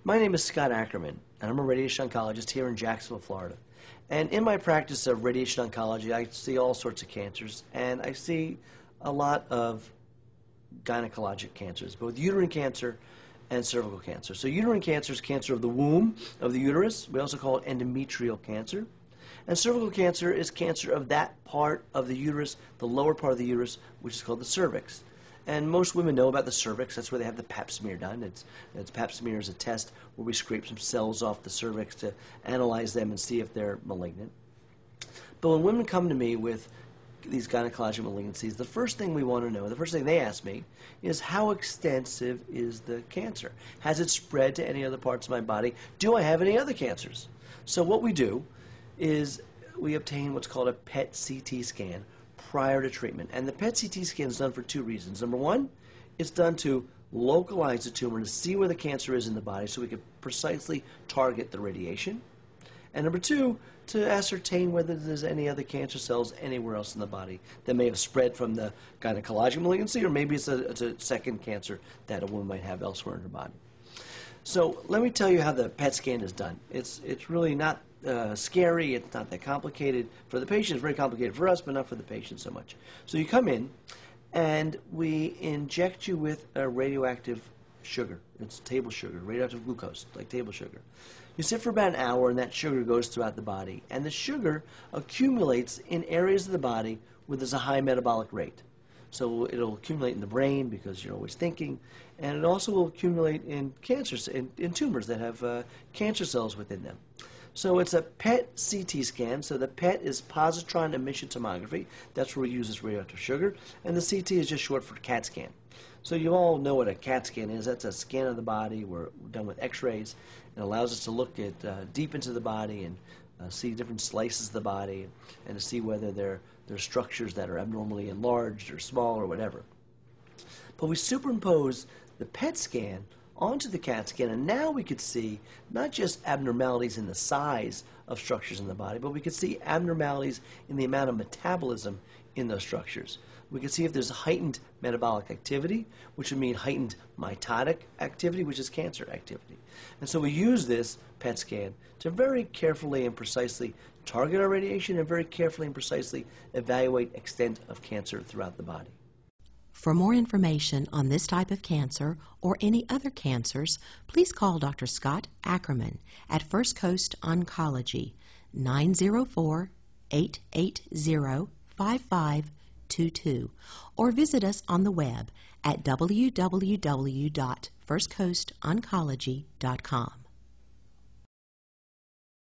My name is Scot Ackerman, and I'm a radiation oncologist here in Jacksonville, Florida. And in my practice of radiation oncology, I see all sorts of cancers, and I see a lot of gynecologic cancers, both uterine cancer and cervical cancer. So uterine cancer is cancer of the womb, of the uterus. We also call it endometrial cancer. And cervical cancer is cancer of that part of the uterus, the lower part of the uterus, which is called the cervix. And most women know about the cervix. That's where they have the pap smear done. Pap smear is a test where we scrape some cells off the cervix to analyze them and see if they're malignant. But when women come to me with these gynecologic malignancies, the first thing we want to know, the first thing they ask me, is how extensive is the cancer? Has it spread to any other parts of my body? Do I have any other cancers? So what we do is we obtain what's called a PET-CT scan prior to treatment. And the PET-CT scan is done for two reasons. Number one, it's done to localize the tumor, to see where the cancer is in the body so we can precisely target the radiation. And number two, to ascertain whether there's any other cancer cells anywhere else in the body that may have spread from the gynecologic malignancy, or maybe it's a second cancer that a woman might have elsewhere in her body. So let me tell you how the PET scan is done. It's really not scary. It's not that complicated. For the patient, it's very complicated for us, but not for the patient so much. So you come in, and we inject you with a radioactive sugar. It's table sugar, radioactive glucose, like table sugar. You sit for about an hour, and that sugar goes throughout the body. And the sugar accumulates in areas of the body where there's a high metabolic rate. So it'll accumulate in the brain because you're always thinking, and it also will accumulate in cancers, in tumors that have cancer cells within them. So it's a PET-CT scan. So the PET is positron emission tomography. That's where we use this radioactive sugar. And the CT is just short for CAT scan. So you all know what a CAT scan is. That's a scan of the body. We're done with x-rays. It allows us to look at deep into the body and see different slices of the body and to see whether there are structures that are abnormally enlarged or small or whatever. But we superimpose the PET scan onto the CAT scan, and now we could see not just abnormalities in the size of structures in the body, but we could see abnormalities in the amount of metabolism in those structures. We could see if there's heightened metabolic activity, which would mean heightened mitotic activity, which is cancer activity. And so we use this PET scan to very carefully and precisely target our radiation and very carefully and precisely evaluate extent of cancer throughout the body. For more information on this type of cancer or any other cancers, please call Dr. Scot Ackerman at First Coast Oncology, 904-880-5522, or visit us on the web at www.firstcoastoncology.com.